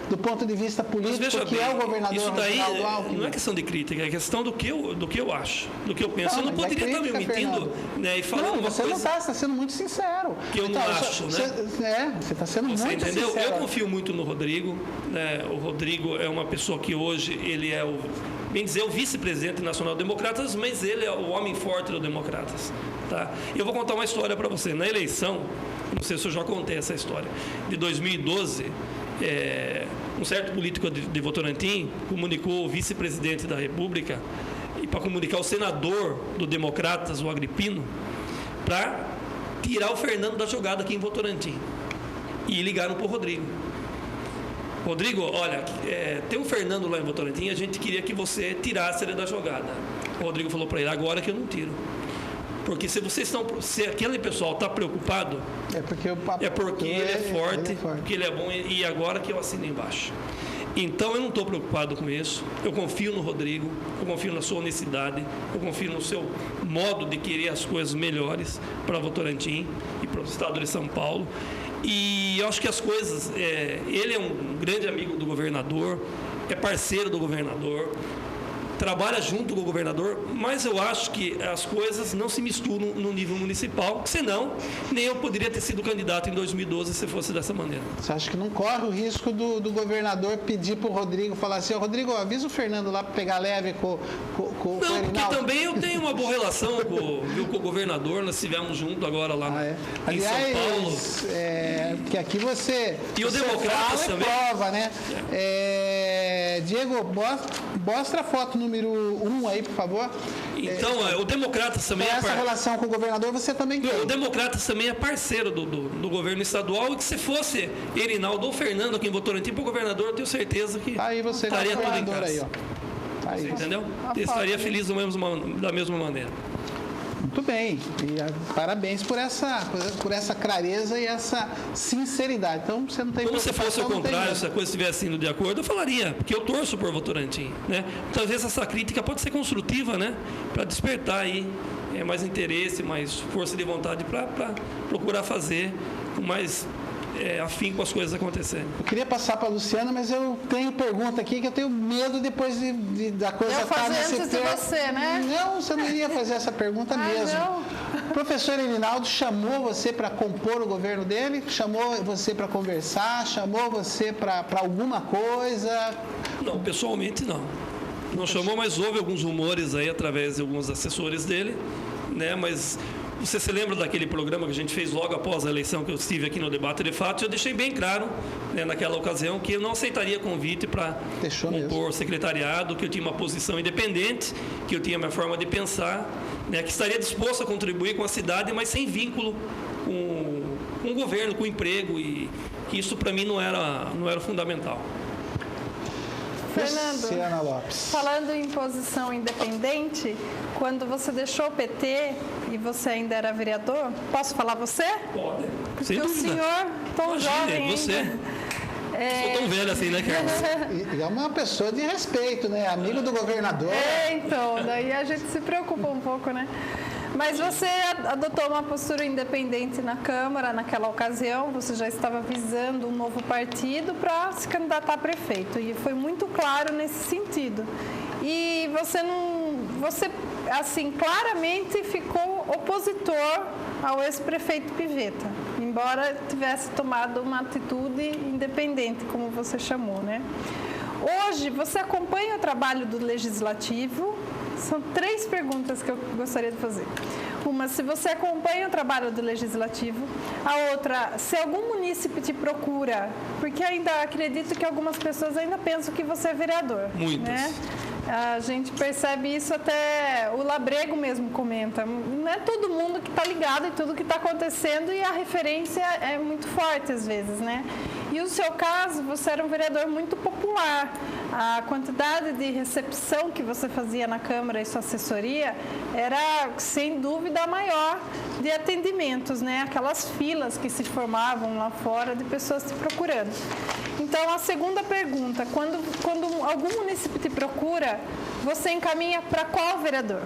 do ponto de vista político, que é o governador isso daí Reginaldo Alckmin? não é questão de crítica, é questão do que eu acho, do que eu penso. Eu não poderia estar me mentindo, né, e falando uma você coisa... não está, você está sendo muito sincero. Que eu não acho, né? Você está sendo Você muito entendeu? sincero. Eu confio muito no Rodrigo, né? O Rodrigo é uma pessoa que hoje, ele é bem dizer, o vice-presidente nacional do Democratas, mas ele é o homem forte do Democratas. Tá? E eu vou contar uma história para você. Na eleição, não sei se eu já contei essa história, de 2012, um certo político de Votorantim comunicou o vice-presidente da República e para comunicar o senador do Democratas, o Agripino, para tirar o Fernando da jogada aqui em Votorantim. E ligaram para o Rodrigo. Rodrigo, olha, tem um Fernando lá em Votorantim, a gente queria que você tirasse ele da jogada. O Rodrigo falou para ele, agora que eu não tiro. Porque se aquele pessoal está preocupado, é porque ele é forte, porque ele é bom, e agora que eu assino embaixo. Então, eu não estou preocupado com isso. Eu confio no Rodrigo, eu confio na sua honestidade, eu confio no seu modo de querer as coisas melhores para Votorantim e para o estado de São Paulo. E eu acho que as coisas... ele é um grande amigo do governador, é parceiro do governador, trabalha junto com o governador, mas eu acho que as coisas não se misturam no nível municipal, senão nem eu poderia ter sido candidato em 2012 se fosse dessa maneira. Você acha que não corre o risco do governador pedir para o Rodrigo, falar assim, Rodrigo, avisa o Fernando lá para pegar leve com o Não, Erinaldo? porque também eu tenho uma boa relação com o governador, nós estivemos juntos agora lá em São Paulo. Que aqui você... E o Democratas também. Prova, né? Diego, mostra a foto número 1 aí, por favor. Então, o Democratas também essa relação com o governador você também tem. O Democratas também é parceiro do governo estadual, e que se fosse Erinaldo ou Fernando aqui em Votorantim para o governador, eu tenho certeza que aí você estaria tudo em casa. Aí, ó. Aí. Você entendeu? Eu estaria feliz da mesma maneira. Muito bem. E parabéns por essa clareza e essa sinceridade. Então, você não tem Como se fosse o contrário, se a coisa estivesse indo de acordo, eu falaria, porque eu torço por Votorantim, né? Muitas vezes essa crítica pode ser construtiva, né? Para despertar aí mais interesse, mais força de vontade para procurar fazer com mais afim com as coisas acontecendo. Eu queria passar para a Luciana, mas eu tenho pergunta aqui que eu tenho medo depois da coisa estar nesse antes de você, né? Não, você não iria fazer essa pergunta mesmo. Não. O professor Elinaldo chamou você para compor o governo dele? Chamou você para conversar? Chamou você para alguma coisa? Não, pessoalmente não. Não chamou, mas houve alguns rumores aí através de alguns assessores dele, né? Mas você se lembra daquele programa que a gente fez logo após a eleição que eu estive aqui no Debate de Fato? Eu deixei bem claro, né, naquela ocasião, que eu não aceitaria convite para compor o secretariado, que eu tinha uma posição independente, que eu tinha minha forma de pensar, né, que estaria disposto a contribuir com a cidade, mas sem vínculo com o governo, com o emprego, e que isso para mim não era fundamental. Fernando, Luciana Lopes. Falando em posição independente, quando você deixou o PT e você ainda era vereador, posso falar você? Pode. Porque Sem dúvida. o senhor, tão jovem você. ainda. Sou tão velho assim, né, Carlos? E é uma pessoa de respeito, né? Amigo do governador. Então, daí a gente se preocupa um pouco, né? Mas você adotou uma postura independente na Câmara naquela ocasião, você já estava visando um novo partido para se candidatar a prefeito, e foi muito claro nesse sentido. E você assim, claramente ficou opositor ao ex-prefeito Pivetta, embora tivesse tomado uma atitude independente, como você chamou, né? Hoje, você acompanha o trabalho do Legislativo? São 3 perguntas que eu gostaria de fazer. Uma, se você acompanha o trabalho do Legislativo. A outra, se algum munícipe te procura, porque ainda acredito que algumas pessoas ainda pensam que você é vereador. Muitas. Né? A gente percebe isso, até o Labrego mesmo comenta. Não é todo mundo que está ligado em tudo que está acontecendo, e a referência é muito forte às vezes, né? E o seu caso, você era um vereador muito popular. A quantidade de recepção que você fazia na Câmara e sua assessoria era, sem dúvida, a maior de atendimentos, né? Aquelas filas que se formavam lá fora de pessoas te procurando. Então, a segunda pergunta, quando algum município te procura, você encaminha para qual vereador?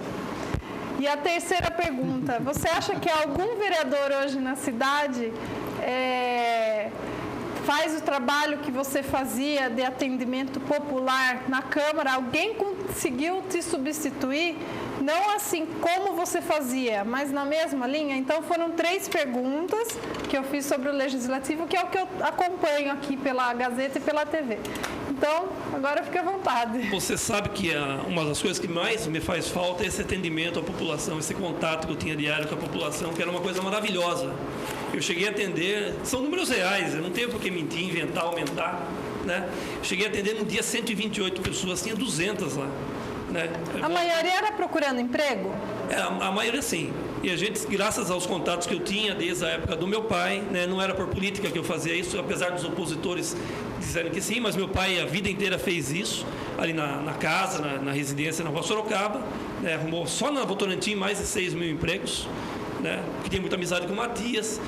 E a terceira pergunta, você acha que algum vereador hoje na cidade faz o trabalho que você fazia de atendimento popular na Câmara? Alguém conseguiu te substituir? Não assim como você fazia, mas na mesma linha? Então, foram 3 perguntas que eu fiz sobre o Legislativo, que é o que eu acompanho aqui pela Gazeta e pela TV. Então, agora fique à vontade. Você sabe que uma das coisas que mais me faz falta é esse atendimento à população, esse contato que eu tinha diário com a população, que era uma coisa maravilhosa. Eu cheguei a atender, são números reais, eu não tenho por que mentir, inventar, aumentar, né? Eu cheguei a atender no dia 128 pessoas, tinha 200 lá. Né? A maioria era procurando emprego? A maioria sim. E a gente, graças aos contatos que eu tinha desde a época do meu pai, né, não era por política que eu fazia isso, apesar dos opositores dizerem que sim, mas meu pai a vida inteira fez isso, ali na casa, na residência na Rua Sorocaba, né, arrumou só na Votorantim mais de 6 mil empregos, né, que tem muita amizade com o Matias,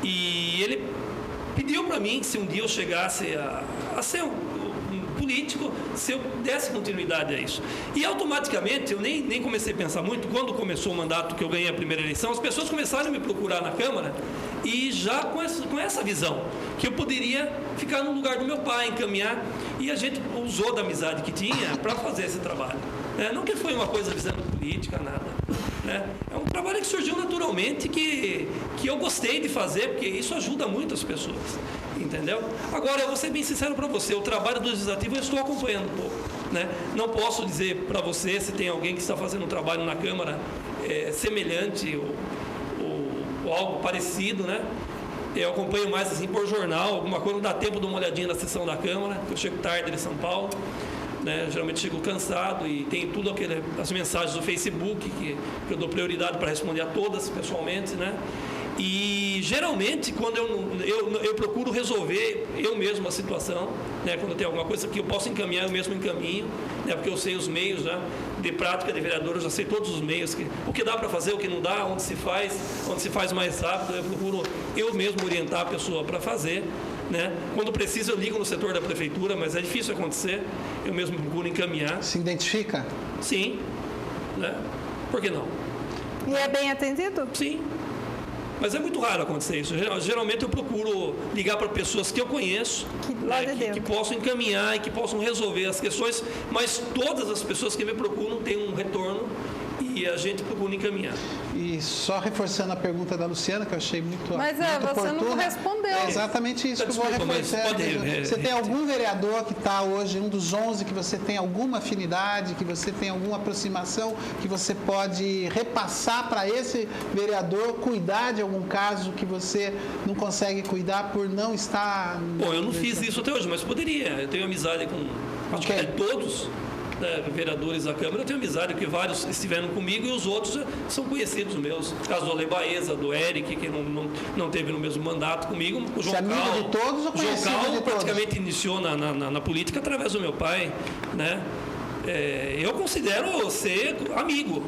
e ele pediu para mim que se um dia eu chegasse a ser um político, se eu desse continuidade a isso. E automaticamente, eu nem comecei a pensar muito, quando começou o mandato que eu ganhei a primeira eleição, as pessoas começaram a me procurar na Câmara, e já com essa visão, que eu poderia ficar no lugar do meu pai, encaminhar, e a gente usou da amizade que tinha para fazer esse trabalho. Não que foi uma coisa visando política, nada. Né? É um trabalho que surgiu naturalmente, que eu gostei de fazer, porque isso ajuda muito as pessoas. Entendeu? Agora, eu vou ser bem sincero para você, o trabalho do Legislativo eu estou acompanhando um pouco. Né? Não posso dizer para você se tem alguém que está fazendo um trabalho na Câmara semelhante ou algo parecido, né? Eu acompanho mais assim por jornal, alguma coisa, não dá tempo de uma olhadinha na sessão da Câmara, eu chego tarde de São Paulo. Né, geralmente chego cansado e tem tudo as mensagens do Facebook que eu dou prioridade para responder a todas pessoalmente, né? E geralmente, quando eu procuro resolver eu mesmo a situação, né? Quando tem alguma coisa que eu posso encaminhar, eu mesmo encaminho, né? Porque eu sei os meios, né? De prática de vereador, eu já sei todos os meios, o que dá para fazer, o que não dá, onde se faz mais rápido, eu procuro eu mesmo orientar a pessoa para fazer. Né? Quando precisa, eu ligo no setor da prefeitura, mas é difícil acontecer, eu mesmo procuro encaminhar. Se identifica? Sim, né? Por que não? E é bem atendido? Sim. Mas é muito raro acontecer isso. Geralmente eu procuro ligar para pessoas que eu conheço, que possam encaminhar e que possam resolver as questões, mas todas as pessoas que me procuram têm um retorno e a gente procura encaminhar. E só reforçando a pergunta da Luciana, que eu achei muito Mas muito você oportuna, não respondeu. É exatamente isso que eu vou reforçar. Você tem algum vereador que está hoje, um dos 11, que você tem alguma afinidade, que você tem alguma aproximação, que você pode repassar para esse vereador cuidar de algum caso que você não consegue cuidar por não estar... Bom, eu não fiz isso até hoje, mas poderia. Eu tenho amizade com acho que todos. Vereadores da Câmara, eu tenho amizade, porque vários estiveram comigo e os outros são conhecidos meus. O caso do Ale Baeza, do Eric, que não teve no mesmo mandato comigo. O João amigo Cal, de todos ou conhecido João Cal de praticamente todos? iniciou na política através do meu pai. Né? Eu considero ser amigo.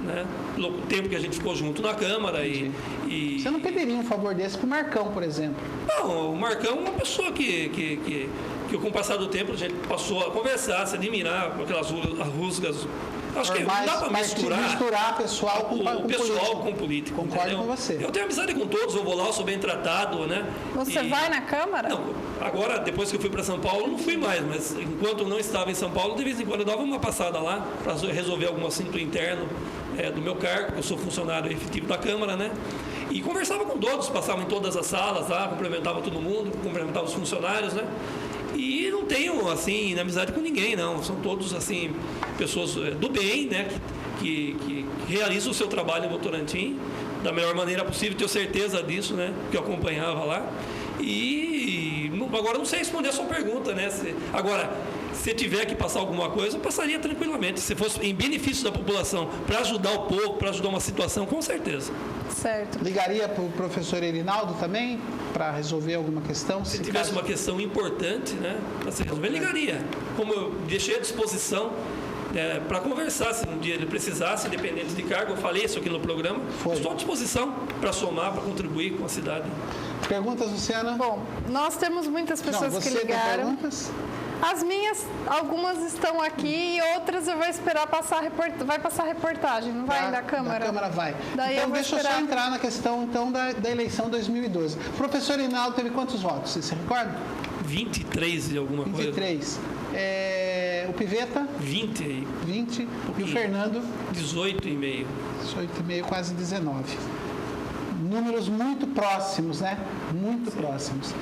Né? O tempo que a gente ficou junto na Câmara. Você não pediria um favor desse para o Marcão, por exemplo? Não, o Marcão é uma pessoa que com o passar do tempo a gente passou a conversar, se admirar com aquelas rusgas. Acho que não dá para misturar pessoal com político. Concordo entendeu? com você. Eu tenho amizade com todos, eu vou lá, eu sou bem tratado, né? Você vai na Câmara? Não, agora, depois que eu fui para São Paulo, não fui mais, mas enquanto eu não estava em São Paulo, de vez em quando eu dava uma passada lá para resolver algum assunto interno do meu cargo, eu sou funcionário efetivo da Câmara, né? E conversava com todos, passava em todas as salas lá, cumprimentava todo mundo, cumprimentava os funcionários, né? E não tenho, assim, amizade com ninguém, não. São todos, assim, pessoas do bem, né? Que realizam o seu trabalho em Votorantim da melhor maneira possível, tenho certeza disso, né? Que eu acompanhava lá. E agora não sei responder a sua pergunta, né? Se tiver que passar alguma coisa, eu passaria tranquilamente. Se fosse em benefício da população, para ajudar o povo, para ajudar uma situação, com certeza. Certo. Ligaria para o professor Erinaldo também, para resolver alguma questão? Se tivesse uma questão importante, né, para se resolver, ligaria. Como eu deixei à disposição para conversar, se um dia ele precisasse, independente de cargo, eu falei isso aqui no programa, estou à disposição para somar, para contribuir com a cidade. Perguntas, Luciana? Bom, nós temos muitas pessoas que ligaram. Tem perguntas? As minhas, algumas estão aqui e outras eu vou esperar vai passar reportagem, não vai da Câmara? Da Câmara vai. Daí então, deixa eu só esperar... entrar na questão então, da eleição 2012. O professor Rinaldo teve quantos votos? Você se recorda? 23 e alguma 23. coisa. 23. O Piveta? 20 aí. 20. E o Fernando? 18,5. 18,5, quase 19. Números muito próximos, né? Muito próximos.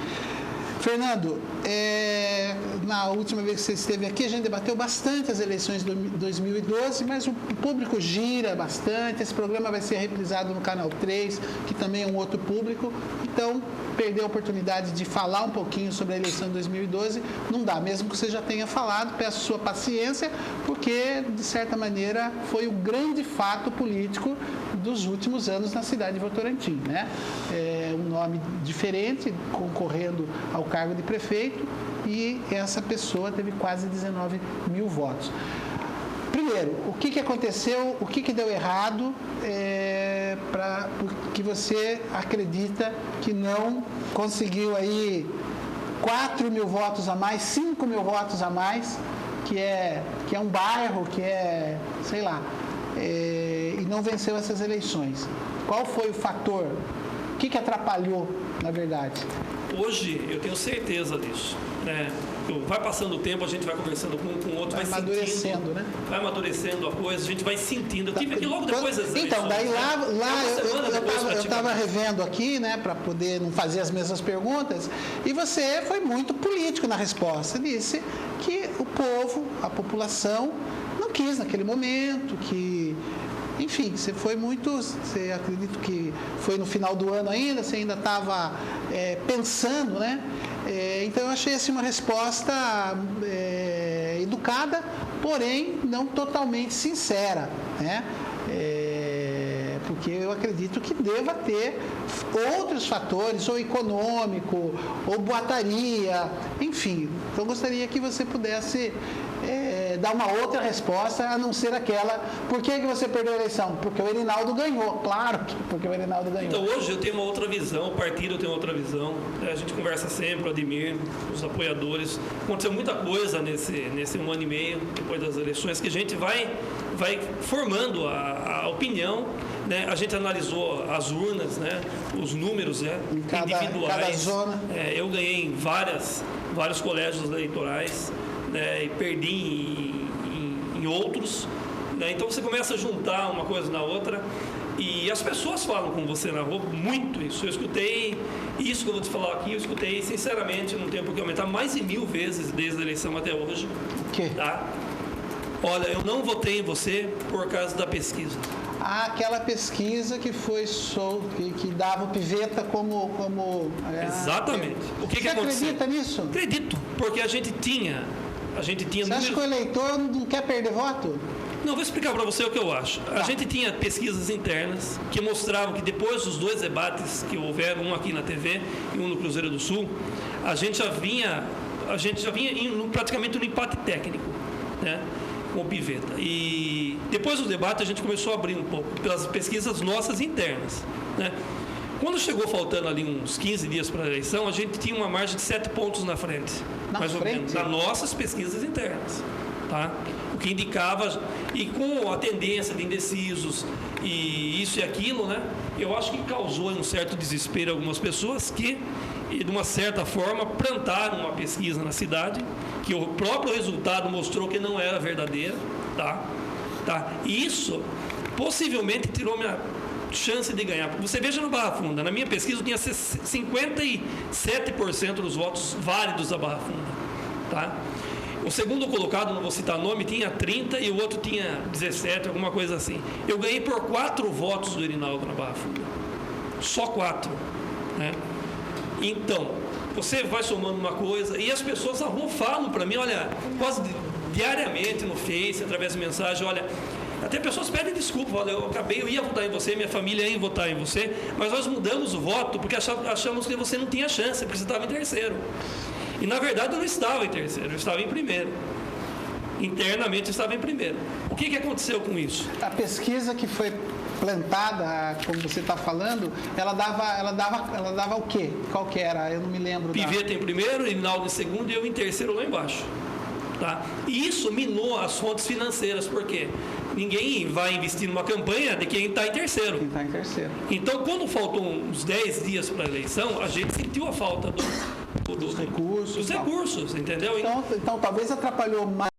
Fernando, na última vez que você esteve aqui, a gente debateu bastante as eleições de 2012, mas o público gira bastante. Esse programa vai ser reprisado no Canal 3, que também é um outro público. Então, perder a oportunidade de falar um pouquinho sobre a eleição de 2012 não dá. Mesmo que você já tenha falado, peço sua paciência, porque, de certa maneira, foi o grande fato político dos últimos anos na cidade de Votorantim, né? Um nome diferente, concorrendo ao cargo de prefeito, e essa pessoa teve quase 19 mil votos. Primeiro, o que aconteceu, o que deu errado, que você acredita que não conseguiu aí 4 mil votos a mais, 5 mil votos a mais, que é um bairro, que é, sei lá, e não venceu essas eleições? Qual foi o fator? O que atrapalhou, na verdade? Hoje, eu tenho certeza disso. Né? Vai passando o tempo, a gente vai conversando com o outro, vai amadurecendo, sentindo, né? Vai amadurecendo a coisa, a gente vai sentindo. Eu tive aqui logo depois das eleições. Então, daí eu estava revendo aqui, né, para poder não fazer as mesmas perguntas, e você foi muito político na resposta. Disse que o povo, a população, não quis naquele momento, que... Enfim, você foi muito, você acredito que foi no final do ano ainda, você ainda estava pensando, né? Então eu achei assim uma resposta educada, porém não totalmente sincera, né? porque eu acredito que deva ter outros fatores, ou econômico, ou boataria, enfim. Então, gostaria que você pudesse dar uma outra resposta, a não ser aquela, por que você perdeu a eleição? Porque o Erinaldo ganhou, claro que porque o Erinaldo ganhou. Então, hoje eu tenho uma outra visão, o partido tem outra visão, a gente conversa sempre, o Ademir, os apoiadores, aconteceu muita coisa nesse 1 ano e meio, depois das eleições, que a gente vai formando a opinião, né? A gente analisou as urnas, né? Os números individuais. Cada zona. Eu ganhei em vários colégios eleitorais, né? E perdi em outros. Né? Então você começa a juntar uma coisa na outra e as pessoas falam com você na rua muito isso. Eu escutei isso que eu vou te falar aqui, eu escutei sinceramente, não tem por que aumentar, mais de 1000 vezes desde a eleição até hoje. O quê? Tá? Olha, eu não votei em você por causa da pesquisa. Aquela pesquisa que foi que dava o Pivetta como Exatamente. O que você aconteceu? acredita nisso? Acredito, porque a gente tinha Você acha que o eleitor não quer perder voto? Não, vou explicar para você o que eu acho. A gente tinha pesquisas internas que mostravam que depois dos 2 debates que houveram, um aqui na TV e um no Cruzeiro do Sul, a gente já vinha praticamente no empate técnico, né, com o Pivetta. E depois do debate a gente começou a abrir um pouco pelas pesquisas nossas internas, né? Quando chegou faltando ali uns 15 dias para a eleição, a gente tinha uma margem de 7 pontos na frente. Mais ou menos, das nossas pesquisas internas. Tá? O que indicava, e com a tendência de indecisos e isso e aquilo, né? Eu acho que causou um certo desespero em algumas pessoas que, de uma certa forma, plantaram uma pesquisa na cidade, que o próprio resultado mostrou que não era verdadeira. Tá? E isso possivelmente tirou minha chance de ganhar. Você veja no Barra Funda, na minha pesquisa eu tinha 57% dos votos válidos da Barra Funda. Tá? O segundo colocado, não vou citar nome, tinha 30 e o outro tinha 17, alguma coisa assim. Eu ganhei por 4 votos do Erinaldo na Barra Funda. Só 4. Né? Então, você vai somando uma coisa e as pessoas na rua falam para mim, olha, quase diariamente no Face, através de mensagem, olha, até pessoas pedem desculpa, olha, eu ia votar em você, minha família ia votar em você, mas nós mudamos o voto porque achamos que você não tinha chance, porque você estava em terceiro. E, na verdade, eu não estava em terceiro, eu estava em primeiro. Internamente, eu estava em primeiro. O que aconteceu com isso? A pesquisa que foi plantada, como você está falando, ela dava o quê? Qual que era? Eu não me lembro. Pivetta em primeiro, Erinaldo em segundo e eu em terceiro lá embaixo. Tá? E isso minou as fontes financeiras, por quê? Ninguém vai investir numa campanha de quem está em terceiro. Quem está em terceiro. Então, quando faltou uns 10 dias para a eleição, a gente sentiu a falta dos recursos, entendeu? Então, talvez atrapalhou mais